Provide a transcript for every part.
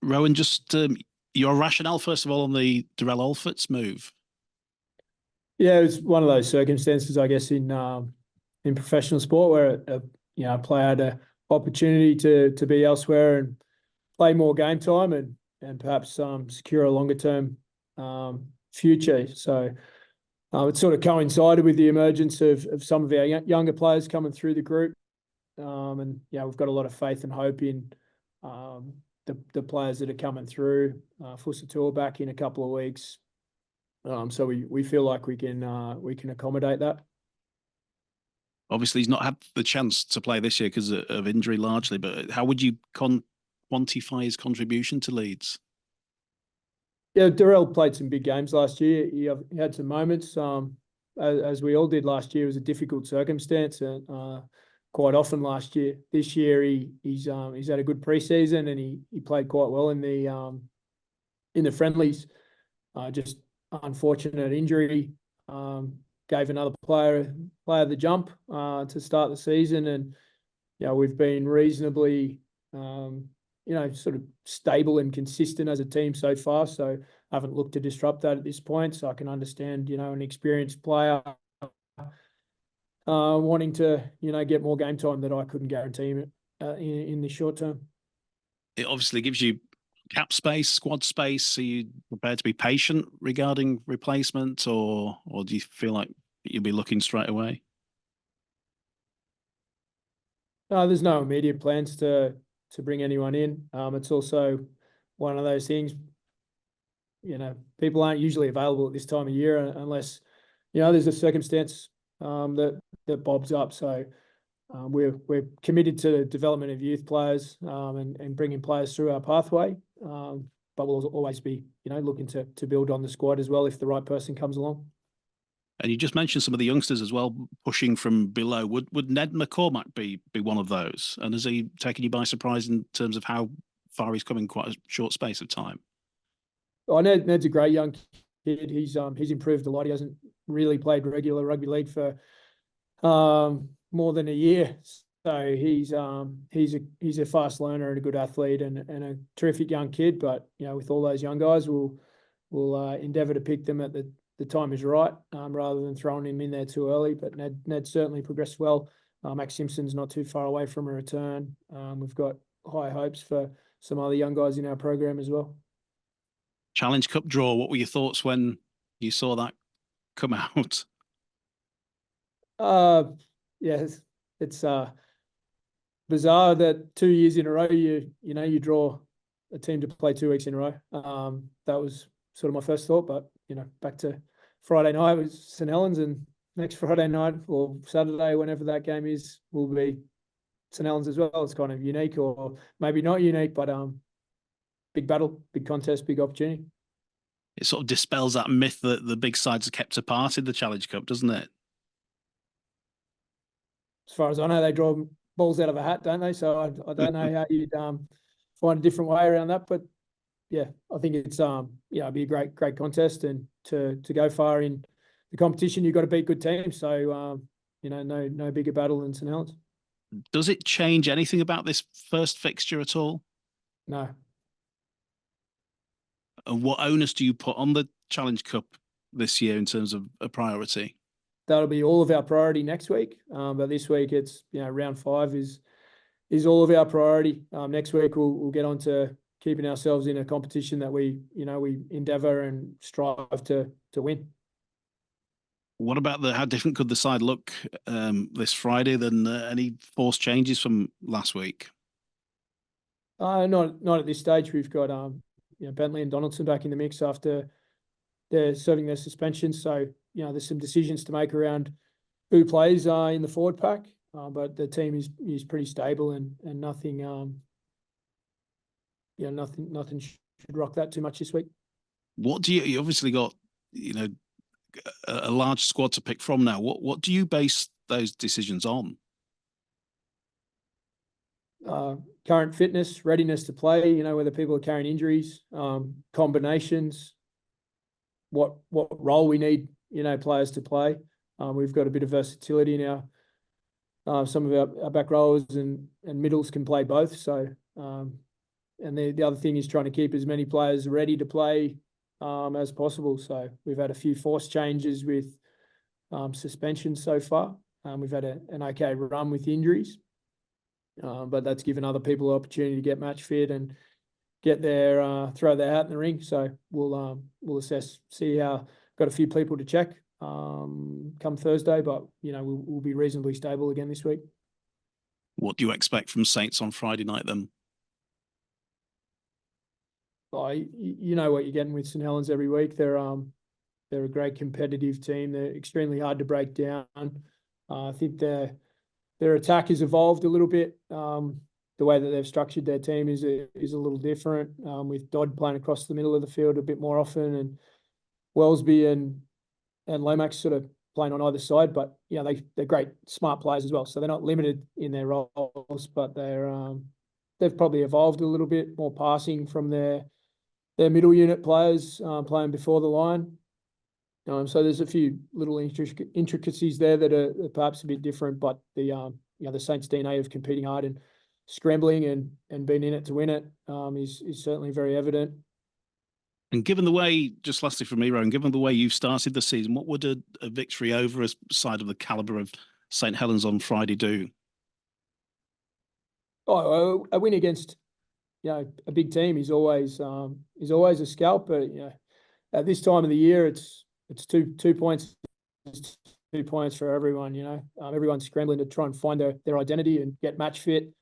Rohan, just your rationale, first of all, on the Derrell Olpherts move. Yeah, it was one of those circumstances, I guess, in professional sport where a player had an opportunity to be elsewhere and play more game time and perhaps secure a longer term future. So it sort of coincided with the emergence of some of our younger players coming through the group, and we've got a lot of faith and hope in the players that are coming through. Fussatua back in a couple of weeks. So we feel like we can accommodate that. Obviously, he's not had the chance to play this year because of injury largely, but how would you quantify his contribution to Leeds? Yeah, Derrell played some big games last year. He had some moments, as we all did last year. It was a difficult circumstance, quite often last year. This year, he's had a good preseason and he played quite well in the friendlies. Just unfortunate injury gave another player the jump to start the season, and we've been reasonably sort of stable and consistent as a team so far. So I haven't looked to disrupt that at this point. So I can understand an experienced player wanting to get more game time that I couldn't guarantee him in the short term. It obviously gives you cap space, squad space. Are you prepared to be patient regarding replacement, or do you feel like you'll be looking straight away? No, there's no immediate plans to bring anyone in. It's also one of those things, people aren't usually available at this time of year unless, there's a circumstance that bobs up. So we're committed to the development of youth players and bringing players through our pathway. But we'll always be, looking to build on the squad as well if the right person comes along. And you just mentioned some of the youngsters as well, pushing from below. Would Ned McCormack be one of those? And has he taken you by surprise in terms of how far he's come in quite a short space of time? Oh, Ned's a great young kid. He's improved a lot. He hasn't really played regular rugby league for more than a year. So he's a fast learner and a good athlete and a terrific young kid. But with all those young guys, we'll endeavour to pick them at the time is right, rather than throwing him in there too early. But Ned certainly progressed well. Max Simpson's not too far away from a return. We've got high hopes for some other young guys in our program as well. Challenge Cup draw. What were your thoughts when you saw that come out? Yeah, it's bizarre that 2 years in a row you draw a team to play 2 weeks in a row. That was sort of my first thought, but back to Friday night was St Helens, and next Friday night or Saturday, whenever that game is, will be St Helens as well. It's kind of unique, or maybe not unique, but big battle, big contest, big opportunity. It sort of dispels that myth that the big sides are kept apart in the Challenge Cup, doesn't it? As far as I know, they draw balls out of a hat, don't they? So I don't know how you'd find a different way around that, but yeah, I think it's it'd be a great contest, and to go far in the competition, you've got to beat good teams. So no bigger battle than St Helens. Does it change anything about this first fixture at all? No. And what onus do you put on the Challenge Cup this year in terms of a priority? That'll be all of our priority next week. But this week it's round 5 is all of our priority. Next week we'll get on to keeping ourselves in a competition that we endeavour and strive to win. What about how different could the side look this Friday than any forced changes from last week? Not at this stage. We've got Bentley and Donaldson back in the mix after they're serving their suspension. So there's some decisions to make around who plays in the forward pack. But the team is pretty stable and nothing. Nothing should rock that too much this week. What do you obviously got, a large squad to pick from now. What do you base those decisions on? Current fitness, readiness to play, whether people are carrying injuries, combinations, what role we need, players to play. We've got a bit of versatility in our some of our back rowers and middles can play both. So the other thing is trying to keep as many players ready to play as possible. So we've had a few forced changes with suspensions so far. We've had an okay run with injuries, but that's given other people the opportunity to get match fit and get their throw their hat in the ring. So we'll assess, see how. Got a few people to check come Thursday, but we'll be reasonably stable again this week. What do you expect from Saints on Friday night then? You know what you're getting with St Helens every week. They're a great competitive team. They're extremely hard to break down. I think their attack has evolved a little bit. The way that they've structured their team is a little different, with Dodd playing across the middle of the field a bit more often, and Wellesby and Lomax sort of playing on either side. But they're great, smart players as well. So they're not limited in their roles, but they've probably evolved a little bit more passing from their middle unit players playing before the line. So there's a few little intricacies there that are perhaps a bit different, but the Saints DNA of competing hard and scrambling and being in it to win it is certainly very evident. And given the way, just lastly from me, Rohan, given the way you've started the season, what would a victory over a side of the calibre of St Helens on Friday do? Oh, a win against a big team is always a scalp, but at this time of the year, it's 2 points. It's 2 points for everyone. Everyone's scrambling to try and find their identity and get match fit,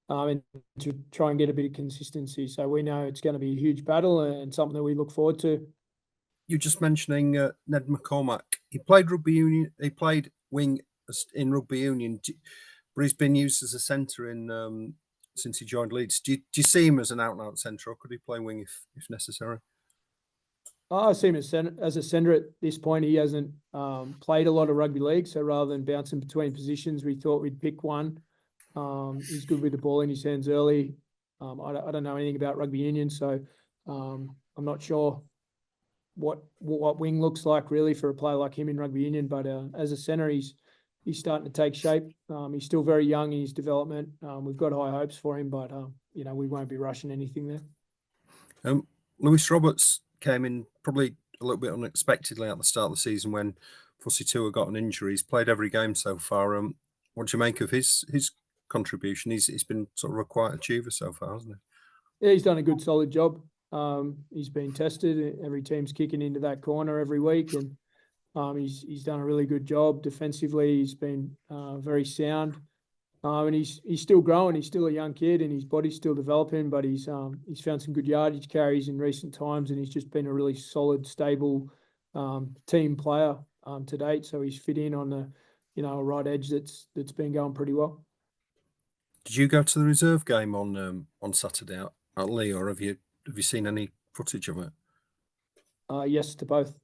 and to try and get a bit of consistency. So we know it's going to be a huge battle and something that we look forward to. You're just mentioning Ned McCormack. He played rugby union. He played wing in rugby union, but he's been used as a centre in since he joined Leeds. Do you see him as an out-and-out centre, or could he play wing if necessary? I see him as a centre at this point. He hasn't played a lot of rugby league, so rather than bouncing between positions, we thought we'd pick one. He's good with the ball in his hands early. I don't know anything about rugby union, so I'm not sure what wing looks like really for a player like him in rugby union. But as a centre, he's starting to take shape. He's still very young in his development. We've got high hopes for him, but we won't be rushing anything there. Lewis Roberts came in probably a little bit unexpectedly at the start of the season when Fussy Tua got an injury. He's played every game so far. What do you make of his contribution? He's been sort of a quiet achiever so far, hasn't he? Yeah, he's done a good, solid job. He's been tested. Every team's kicking into that corner every week, and he's done a really good job defensively. He's been very sound, and he's still growing. He's still a young kid, and his body's still developing. But he's found some good yardage carries in recent times, and he's just been a really solid, stable team player to date. So he's fit in on the a right edge that's been going pretty well. Did you go to the reserve game on Saturday at Lee, or have you seen any footage of it? Yes, to both.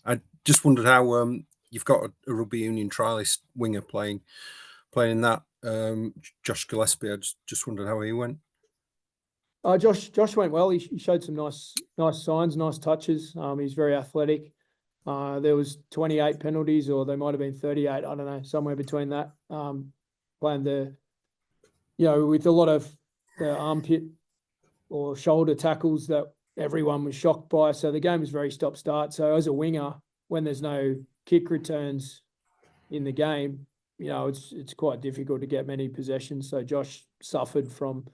I just wondered how you've got a rugby union trialist winger playing in that. Josh Gillespie. I just wondered how he went. Josh went well. He showed some nice signs, nice touches. He's very athletic. There was 28 penalties, or there might have been 38. I don't know, somewhere between that. Playing with a lot of the armpit or shoulder tackles that everyone was shocked by. So the game was very stop-start. So as a winger, when there's no kick returns in the game, it's quite difficult to get many possessions. So Josh suffered from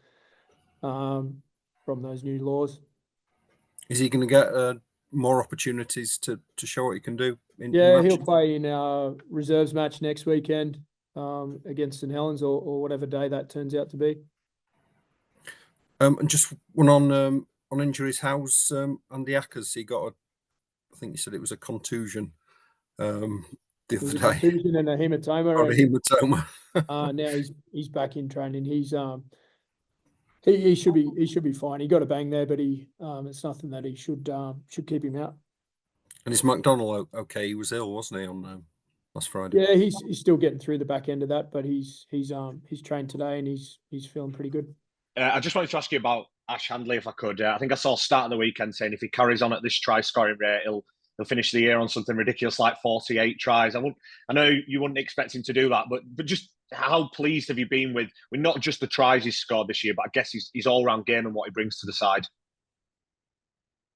those new laws. Is he going to get more opportunities to show what he can do? He'll play in our reserves match next weekend against St Helens or whatever day that turns out to be. And just one on injuries. How's Andy Ackers? He got I think you said it was a contusion the other day. A contusion and a hematoma. Now he's back in training. He should be fine. He got a bang there, but it's nothing that he should keep him out. And is McDonnell okay? He was ill, wasn't he, on last Friday? Yeah, he's still getting through the back end of that, but he's trained today and he's feeling pretty good. I just wanted to ask you about Ash Handley, if I could. I think I saw start of the weekend saying if he carries on at this try scoring rate, he'll he'll finish the year on something ridiculous like 48 tries. I know you wouldn't expect him to do that, but just how pleased have you been with not just the tries he's scored this year, but I guess his all-round game and what he brings to the side?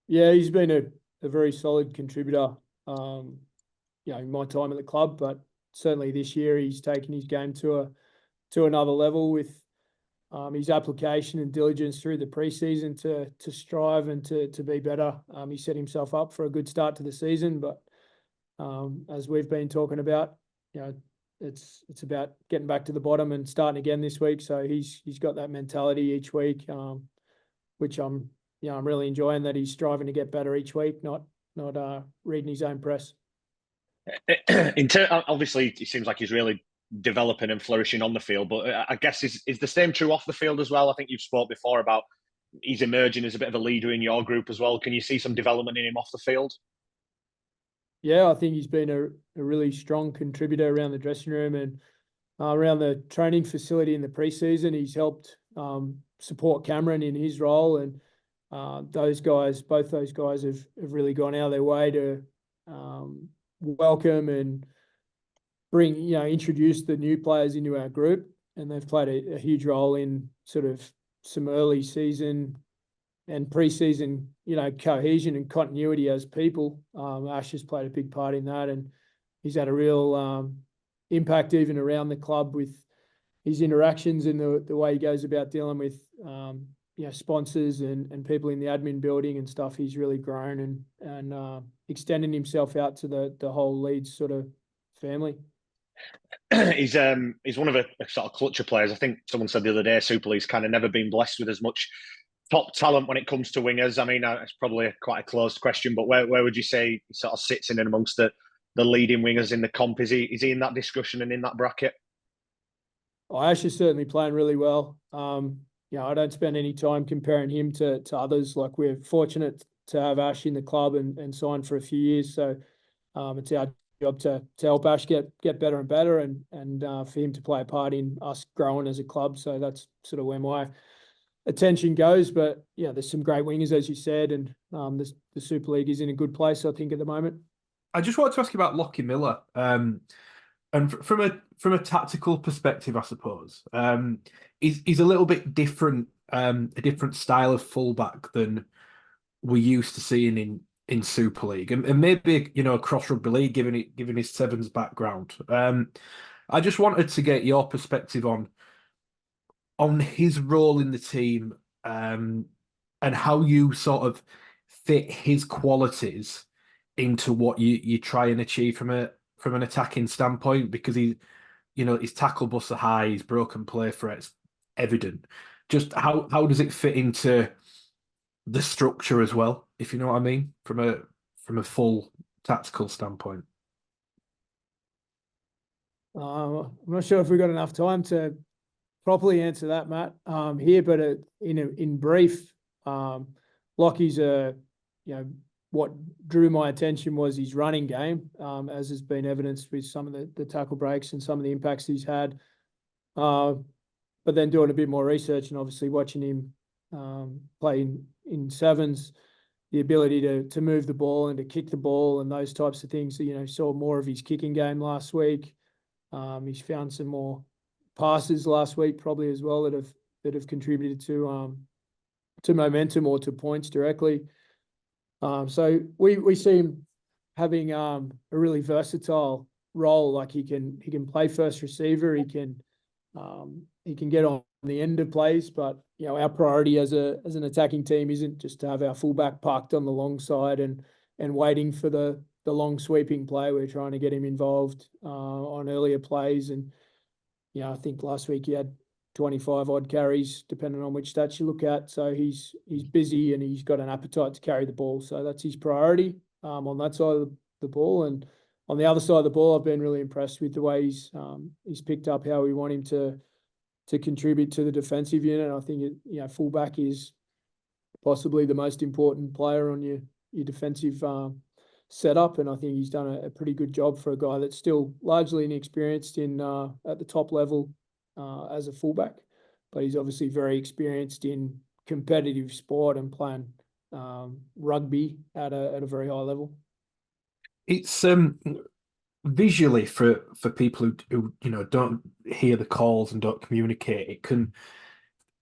Yeah, he's been a very solid contributor, in my time at the club, but certainly this year he's taken his game to another level with his application and diligence through the preseason to strive and to be better. He set himself up for a good start to the season, but as we've been talking about, it's about getting back to the bottom and starting again this week. So he's got that mentality each week, which I'm really enjoying, that he's striving to get better each week, not reading his own press. Obviously, it seems like he's really developing and flourishing on the field, but I guess is the same true off the field as well? I think you've spoke before about he's emerging as a bit of a leader in your group as well. Can you see some development in him off the field? Yeah, I think he's been a really strong contributor around the dressing room and around the training facility in the preseason. He's helped support Cameron in his role, and both those guys have really gone out of their way to welcome and introduce the new players into our group, and they've played a huge role in sort of some early season and preseason, cohesion and continuity as people. Ash has played a big part in that, and he's had a real impact even around the club with his interactions and the way he goes about dealing with sponsors and people in the admin building and stuff. He's really grown and extending himself out to the whole Leeds sort of family. He's one of a sort of clutch of players. I think someone said the other day, Super League's kind of never been blessed with as much top talent when it comes to wingers. I mean, it's probably quite a closed question, but where would you say he sort of sits in and amongst the leading wingers in the comp? Is he in that discussion and in that bracket? Ash is certainly playing really well. I don't spend any time comparing him to others. Like, we're fortunate to have Ash in the club and signed for a few years. So it's our job to help Ash get better and better and for him to play a part in us growing as a club. So that's sort of where my attention goes. But yeah, there's some great wingers, as you said, and the Super League is in a good place, I think, at the moment. I just wanted to ask you about Lachie Miller. And from a tactical perspective, I suppose, he's a little bit different, a different style of fullback than we're used to seeing in Super League, and maybe across rugby league, given his Sevens background. I just wanted to get your perspective on his role in the team, and how you sort of fit his qualities into what you try and achieve from an attacking standpoint, because his tackle busts are high, his broken play threat's evident. Just how does it fit into the structure as well, if you know what I mean, from a full tactical standpoint? I'm not sure if we've got enough time to properly answer that, Matt, here, but in brief, Lachie's what drew my attention was his running game, as has been evidenced with some of the tackle breaks and some of the impacts he's had. But then doing a bit more research and obviously watching him play in Sevens, the ability to move the ball and to kick the ball and those types of things. Saw more of his kicking game last week. He's found some more passes last week probably as well that have contributed to momentum or to points directly. So we see him having a really versatile role. Like, he can play first receiver, he can get on the end of plays, but our priority as an attacking team isn't just to have our fullback parked on the long side and waiting for the long sweeping play. We're trying to get him involved on earlier plays, and I think last week he had 25 odd carries, depending on which stats you look at. So he's busy and he's got an appetite to carry the ball. So that's his priority on that side of the ball. And on the other side of the ball, I've been really impressed with the way he's picked up how we want him to contribute to the defensive unit. I think fullback is possibly the most important player on your defensive setup, and I think he's done a pretty good job for a guy that's still largely inexperienced at the top level as a fullback, but he's obviously very experienced in competitive sport and playing rugby at a very high level. It's visually for people who don't hear the calls and don't communicate.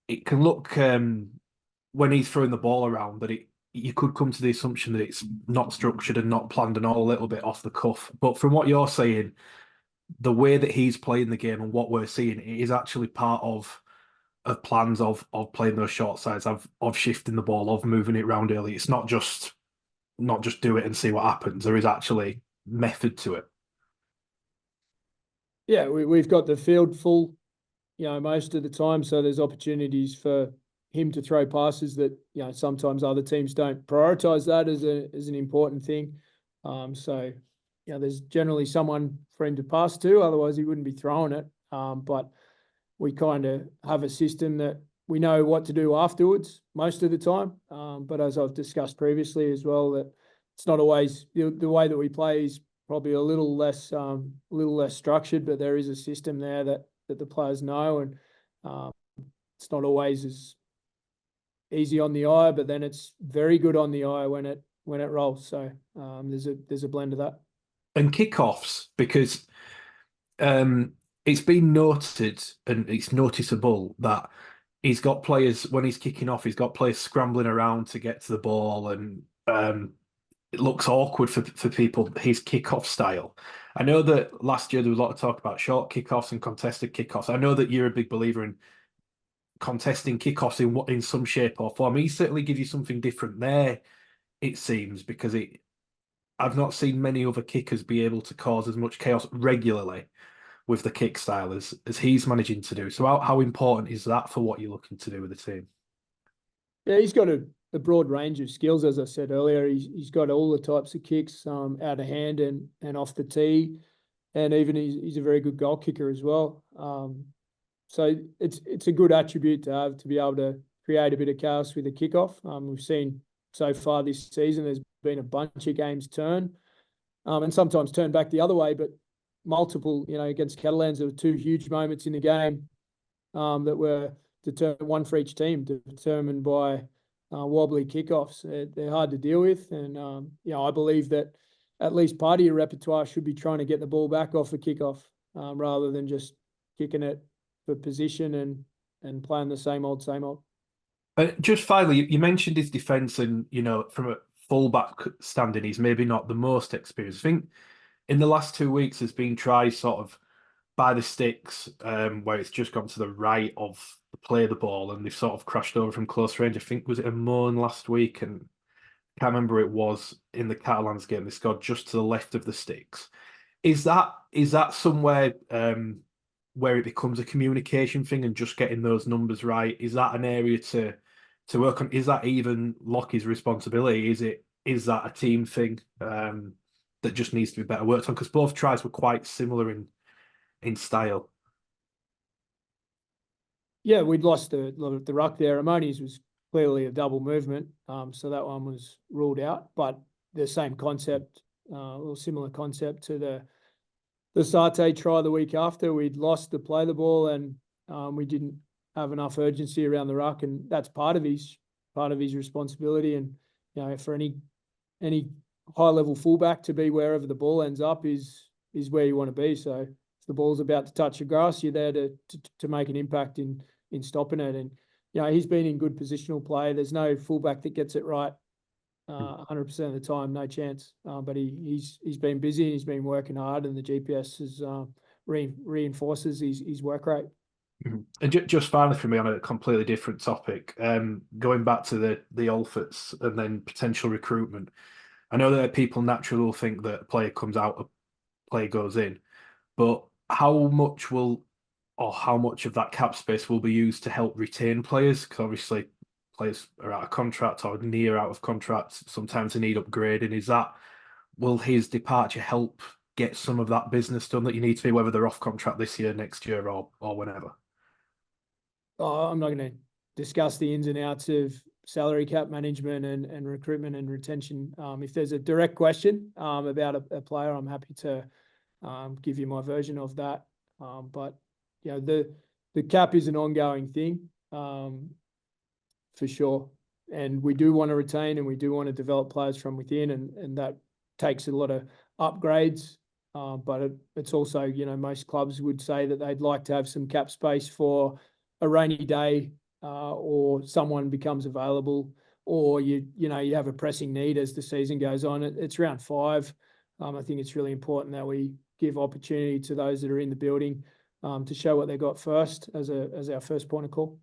It can look when he's throwing the ball around that you could come to the assumption that it's not structured and not planned and all a little bit off the cuff. But from what you're saying, the way that he's playing the game and what we're seeing, it is actually part of plans of playing those short sides, of shifting the ball, of moving it around early. It's not just do it and see what happens. There is actually method to it. Yeah, we've got the field full, most of the time. So there's opportunities for him to throw passes that, sometimes other teams don't prioritise that as an important thing. So, there's generally someone for him to pass to, otherwise he wouldn't be throwing it. But we kind of have a system that we know what to do afterwards most of the time. But as I've discussed previously as well, that it's not always the way that we play is probably a little less structured, but there is a system there that the players know, and it's not always as easy on the eye, but then it's very good on the eye when it rolls. So there's a blend of that. And kickoffs, because it's been noted and it's noticeable that he's got players when he's kicking off, he's got players scrambling around to get to the ball, and it looks awkward for people, his kickoff style. I know that last year there was a lot of talk about short kickoffs and contested kickoffs. I know that you're a big believer in contesting kickoffs in some shape or form. He certainly gives you something different there, it seems, because I've not seen many other kickers be able to cause as much chaos regularly with the kick style as he's managing to do. So how important is that for what you're looking to do with the team? Yeah, he's got a broad range of skills, as I said earlier. He's got all the types of kicks, out of hand and off the tee, and even he's a very good goal kicker as well. So it's a good attribute to have, to be able to create a bit of chaos with a kickoff. We've seen so far this season there's been a bunch of games turn, and sometimes turn back the other way, but multiple, against Catalans, there were two huge moments in the game that were determined, one for each team, determined by wobbly kickoffs. They're hard to deal with, and I believe that at least part of your repertoire should be trying to get the ball back off a kickoff, rather than just kicking it for position and playing the same old. Just finally, you mentioned his defence, and from a full-back standing, he's maybe not the most experienced. I think in the last 2 weeks there's been tries sort of by the sticks, where it's just gone to the right of the play of the ball, and they've sort of crashed over from close range. I think, was it a Moan last week? And I can't remember, it was in the Catalans game. They scored just to the left of the sticks. Is that somewhere where it becomes a communication thing and just getting those numbers right? Is that an area to work on? Is that even Lachie's responsibility? Is that a team thing that just needs to be better worked on? Because both tries were quite similar in style. Yeah, we'd lost the ruck there. Amoni's was clearly a double movement, so that one was ruled out. But the same concept, or similar concept to the Sarte try the week after. We'd lost to play the ball, and we didn't have enough urgency around the ruck, and that's part of his responsibility. And for any high level fullback to be wherever the ball ends up is where you want to be. So if the ball's about to touch the grass, you're there to make an impact in stopping it. And he's been in good positional play. There's no fullback that gets it right 100% of the time, no chance. But he's been busy and he's been working hard, and the GPS is reinforces his work rate. And just finally, for me, on a completely different topic, going back to the Olpherts and then potential recruitment. I know that people naturally will think that a player comes out, a player goes in, but how much of that cap space will be used to help retain players? Because obviously players are out of contract or near out of contract. Sometimes they need upgrading. Will his departure help get some of that business done that you need to be, whether they're off contract this year, next year, or whenever? I'm not going to discuss the ins and outs of salary cap management and recruitment and retention. If there's a direct question about a player, I'm happy to give you my version of that. But the cap is an ongoing thing, for sure. And we do want to retain, and we do want to develop players from within, and that takes a lot upgrades. But it's also, you know, most clubs would say that they'd like to have some cap space for a rainy day, or someone becomes available, or you have a pressing need as the season goes on. It's round 5. I think it's really important that we give opportunity to those that are in the building to show what they got first as our first point of call.